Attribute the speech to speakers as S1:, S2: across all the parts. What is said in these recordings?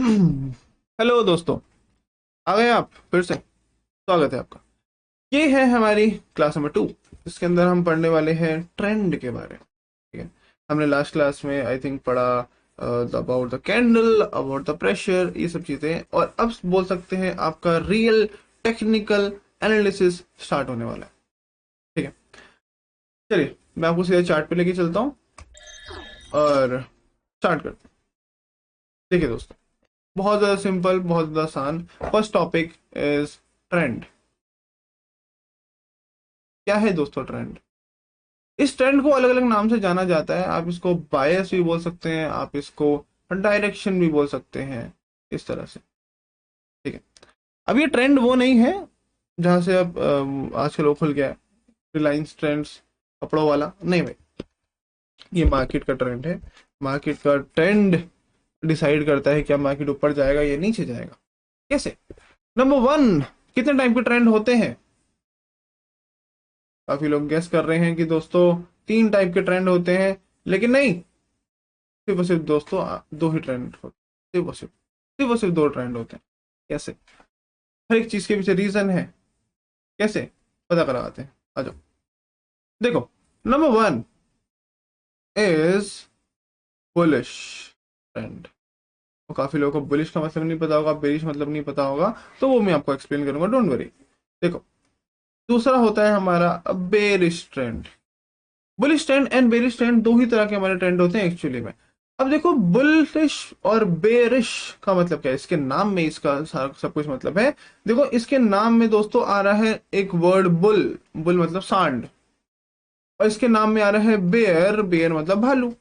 S1: Hello दोस्तों, आ गए आप फिर से। स्वागत है आपका। ये है हमारी क्लास नंबर 2, इसके अंदर हम पढ़ने वाले हैं ट्रेंड के बारे में। ठीक है। हमने लास्ट क्लास में आई थिंक पढ़ा about the candle, about the pressure, ये सब चीजें, और अब बोल सकते हैं आपका रियल टेक्निकल एनालिसिस स्टार्ट होने वाला है। ठीक है, चलिए मैं आपको सीधा चार्ट पे लेके चलता हूँ और स्टार्ट करते हैं। देखिए दोस्तों, बहुत ज्यादा सिंपल, बहुत ज्यादा आसान। First topic is trend. क्या है दोस्तों ट्रेंड? इस ट्रेंड को अलग अलग नाम से जाना जाता है। आप इसको बायस भी बोल सकते हैं, आप इसको डायरेक्शन भी बोल सकते हैं, इस तरह से। ठीक है। अब ये ट्रेंड वो नहीं है जहां से अब आजकल वो खुल गया है रिलायंस ट्रेंड्स, कपड़ों वाला नहीं भाई। ये मार्केट का ट्रेंड है। मार्केट का ट्रेंड डिसाइड करता है क्या मार्केट ऊपर जाएगा या नीचे जाएगा। कैसे? नंबर वन, कितने टाइप के ट्रेंड होते हैं? काफी लोग गेस कर रहे हैं कि दोस्तों 3 टाइप के ट्रेंड होते हैं, लेकिन नहीं। सिर्फ और सिर्फ दोस्तों दो ही ट्रेंड होते हैं। सिर्फ और सिर्फ 2 ट्रेंड होते हैं। कैसे? हर एक चीज के पीछे रीजन है। कैसे पता कराते हैं, आ जाओ। देखो, number one is bullish trend. तो काफी लोगों को बुलिश का मतलब नहीं पता होगा, बेरिश मतलब नहीं पता होगा, तो वो मैं आपको एक्सप्लेन करूंगा, डोंट वरी। देखो, दूसरा होता है हमारा bearish trend. Bullish trend and bearish trend दो ही तरह के हमारे ट्रेंड होते हैं एक्चुअली में। अब देखो, बुलिश और बेरिश का मतलब क्या है? इसके नाम में इसका सब कुछ मतलब है। देखो, इसके नाम में दोस्तों आ रहा है एक वर्ड बुल। बुल मतलब सांड। और इसके नाम में आ रहा है बेयर। बेयर मतलब भालू।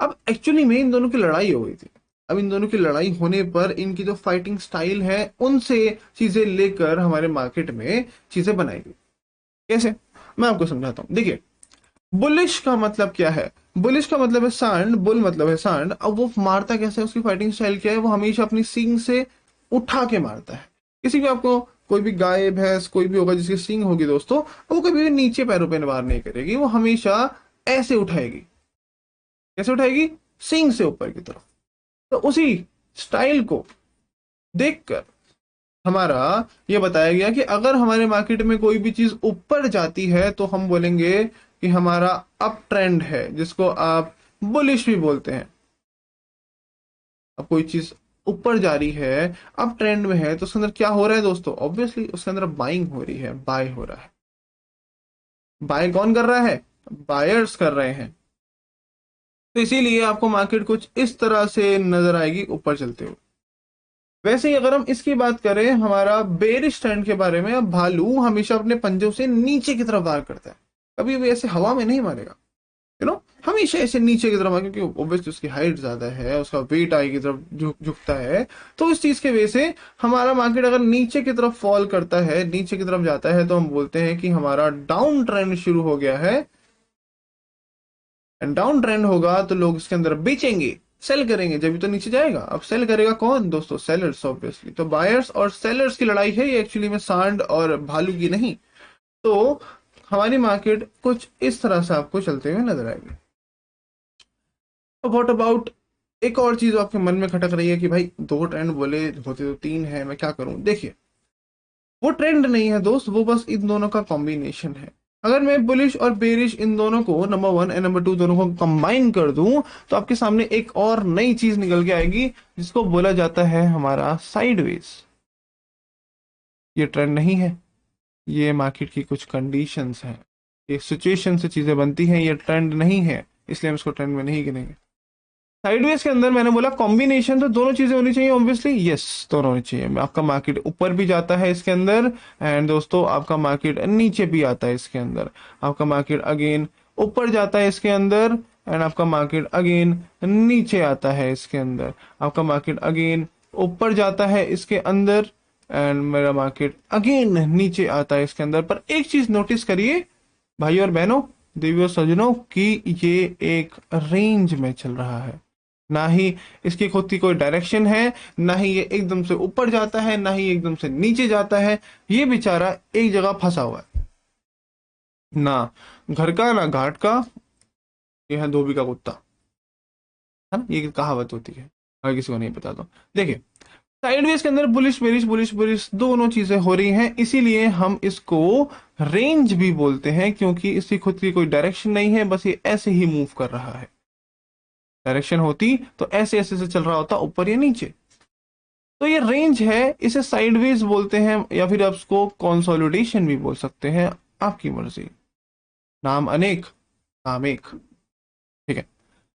S1: अब एक्चुअली में इन दोनों की लड़ाई हो गई थी। अब इन दोनों की लड़ाई होने पर इनकी जो फाइटिंग स्टाइल है उनसे चीजें लेकर हमारे मार्केट में चीजें बनाई गई। कैसे? मैं आपको समझाता हूँ। देखिए, बुलिश का मतलब क्या है? बुलिश का मतलब है सांड, बुल मतलब है सांड। अब वो मारता कैसे है, उसकी फाइटिंग स्टाइल क्या है? वो हमेशा अपनी सींग से उठा के मारता है। किसी भी आपको कोई भी गाय भैंस कोई भी होगा जिसकी सींग होगी दोस्तों, वो कभी भी नीचे पैरों पे वार नहीं करेगी, वो हमेशा ऐसे उठाएगी। कैसे उठाएगी? सींग से ऊपर की तरफ। तो उसी स्टाइल को देखकर हमारा ये बताया गया कि अगर हमारे मार्केट में कोई भी चीज ऊपर जाती है तो हम बोलेंगे कि हमारा अप ट्रेंड है, जिसको आप बुलिश भी बोलते हैं। अब कोई चीज ऊपर जा रही है, अप ट्रेंड में है, तो उसके अंदर क्या हो रहा है दोस्तों? ऑब्वियसली उसके अंदर बाइंग हो रही है, बाय हो रहा है। बाय कौन कर रहा है? बायर्स कर रहे हैं। तो इसीलिए आपको मार्केट कुछ इस तरह से नजर आएगी ऊपर चलते हुए। वैसे ही अगर हम इसकी बात करें हमारा बेरिश ट्रेंड के बारे में, अब भालू हमेशा अपने पंजों से नीचे की तरफ वार करता है। कभी भी ऐसे हवा में नहीं मारेगा, हमेशा ऐसे नीचे की तरफ, क्योंकि ऑब्वियसली उसकी हाइट ज्यादा है, उसका वेट आगे की तरफ झुकता है। तो इस चीज की वजह से हमारा मार्केट अगर नीचे की तरफ फॉल करता है, नीचे की तरफ जाता है, तो हम बोलते हैं कि हमारा डाउन ट्रेंड शुरू हो गया है। एंड डाउन ट्रेंड होगा तो लोग इसके अंदर बेचेंगे, सेल करेंगे, जब भी तो नीचे जाएगा। अब सेल करेगा कौन दोस्तों? Sellers obviously. तो बायर्स और सेलर्स की लड़ाई है ये, एक्चुअली में सांड और भालू की नहीं। तो हमारी मार्केट कुछ इस तरह से आपको चलते हुए नजर आएगी। व्हाट अबाउट एक और चीज आपके मन में खटक रही है कि भाई 2 ट्रेंड बोले होते तो 3 है, मैं क्या करूं? देखिए, वो ट्रेंड नहीं है दोस्त, वो बस इन दोनों का कॉम्बिनेशन है। अगर मैं बुलिश और बेरिश इन दोनों को, नंबर 1 एंड नंबर 2 दोनों को कंबाइन कर दूं, तो आपके सामने एक और नई चीज निकल के आएगी, जिसको बोला जाता है हमारा साइडवेज। ये ट्रेंड नहीं है, ये मार्केट की कुछ कंडीशंस हैं, ये सिचुएशन से चीजें बनती हैं, ये ट्रेंड नहीं है, इसलिए हम इसको ट्रेंड में नहीं गिनेंगे। साइडवेज के अंदर मैंने बोला कॉम्बिनेशन, तो दोनों चीजें होनी चाहिए ऑब्वियसली, यस, दोनों होनी चाहिए। आपका मार्केट ऊपर भी जाता है इसके अंदर, एंड दोस्तों आपका मार्केट नीचे भी आता है इसके अंदर। आपका मार्केट अगेन ऊपर जाता है इसके अंदर, एंड आपका मार्केट अगेन नीचे आता है इसके अंदर। आपका मार्केट अगेन ऊपर जाता है इसके अंदर, एंड मेरा मार्केट अगेन नीचे आता है इसके अंदर। पर एक चीज नोटिस करिए भाई और बहनों, देवियों सज्जनों, कि ये एक रेंज में चल रहा है। ना ही इसकी खुद की कोई डायरेक्शन है, ना ही ये एकदम से ऊपर जाता है, ना ही एकदम से नीचे जाता है। ये बेचारा एक जगह फंसा हुआ है, ना घर का ना घाट का, ये है धोबी का कुत्ता। है ना, ये कहावत होती है। अगर किसी को नहीं पता तो देखिए, साइडवेज के अंदर बुलिश बेरिश बुलिश बेरिश दोनों चीजें हो रही हैं, इसीलिए हम इसको रेंज भी बोलते हैं, क्योंकि इसकी खुद की कोई डायरेक्शन नहीं है, बस ये ऐसे ही मूव कर रहा है। डायरेक्शन होती तो ऐसे ऐसे से चल रहा होता, ऊपर या नीचे। तो ये रेंज है, इसे साइडवेज बोलते हैं, या फिर आप इसको कंसोलिडेशन भी बोल सकते हैं, आपकी मर्जी। नाम अनेक, नाम एक। ठीक है,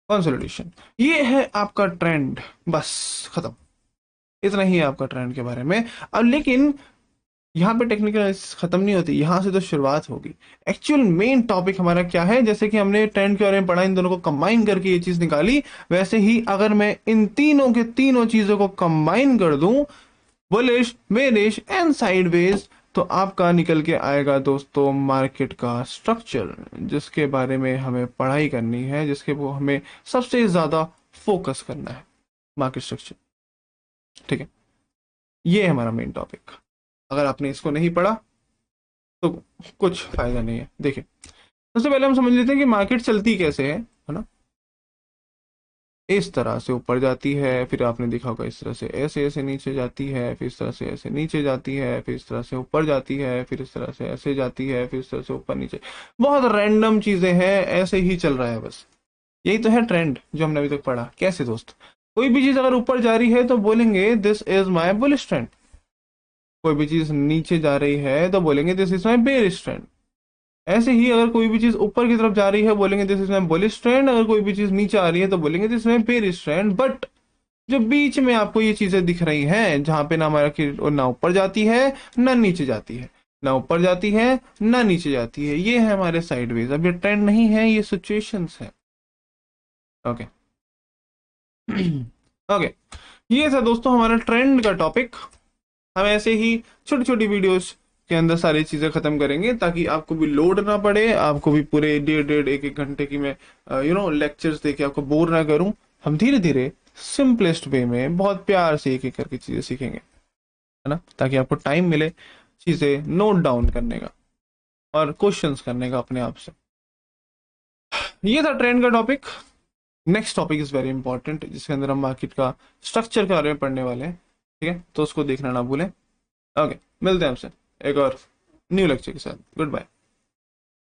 S1: कंसोलिडेशन ये है आपका ट्रेंड, बस खत्म। इतना ही है आपका ट्रेंड के बारे में। अब लेकिन यहाँ पे टेक्निकल एनालिसिस खत्म नहीं होती, यहाँ से तो शुरुआत होगी। एक्चुअल मेन टॉपिक हमारा क्या है, जैसे कि हमने ट्रेंड के बारे में पढ़ा, इन दोनों को कंबाइन करके ये चीज निकाली, वैसे ही अगर मैं इन तीनों के तीनों चीजों को कंबाइन कर दूं, बुलिश बेरिश एंड साइडवेज, तो आपका निकल के आएगा दोस्तों मार्केट का स्ट्रक्चर, जिसके बारे में हमें पढ़ाई करनी है, जिसके वो हमें सबसे ज्यादा फोकस करना है, मार्केट स्ट्रक्चर। ठीक है, ये है हमारा मेन टॉपिक। अगर आपने इसको नहीं पढ़ा तो कुछ फायदा नहीं है। देखिए, सबसे पहले हम समझ लेते हैं कि मार्केट चलती कैसे है ना। इस तरह से ऊपर जाती है, फिर आपने देखा होगा इस तरह से ऐसे ऐसे नीचे जाती है, फिर इस तरह से ऐसे नीचे जाती है, फिर इस तरह से ऊपर जाती है, फिर इस तरह से ऐसे जाती है, फिर इस तरह से ऊपर नीचे। बहुत रैंडम चीजें हैं, ऐसे ही चल रहा है बस। यही तो है ट्रेंड जो हमने अभी तक पढ़ा। कैसे दोस्त, कोई भी चीज अगर ऊपर जा रही है तो बोलेंगे this is my bullish trend, कोई भी चीज नीचे जा रही है तो बोलेंगे this is my bearish trend. ऐसे ही अगर कोई भी चीज ऊपर की तरफ जा रही है बोलेंगे this is my bullish trend, अगर कोई भी चीज नीचे आ रही है तो बोलेंगे this is my bearish trend. But जो बीच में आपको ये चीजें दिख रही हैं, जहां पे ना मार्केट ना ऊपर जाती है ना नीचे जाती है, ना ऊपर जाती है ना नीचे जाती है, ये है हमारे साइडवेज। अब ये ट्रेंड नहीं है, ये सिचुएशंस है। ओके ओके, ये था दोस्तों हमारा ट्रेंड का टॉपिक। हम ऐसे ही छोटी छोटी वीडियोस के अंदर सारी चीजें खत्म करेंगे, ताकि आपको भी लोड ना पड़े, आपको भी पूरे डेढ़ डेढ़ एक एक घंटे की मैं लेक्चर्स देके आपको बोर ना करूं। हम धीरे धीरे सिंपलेस्ट वे में बहुत प्यार से एक एक करके चीजें सीखेंगे, है ना, ताकि आपको टाइम मिले चीजें नोट डाउन करने का और क्वेश्चंस करने का अपने आप से। ये था ट्रेंड का topic. Next topic is very important, जिसके अंदर हम मार्केट का स्ट्रक्चर के बारे में पढ़ने वाले हैं। ठीक है, तो उसको देखना ना भूलें। ओके, मिलते हैं आपसे एक और न्यू लेक्चर के साथ। Good bye.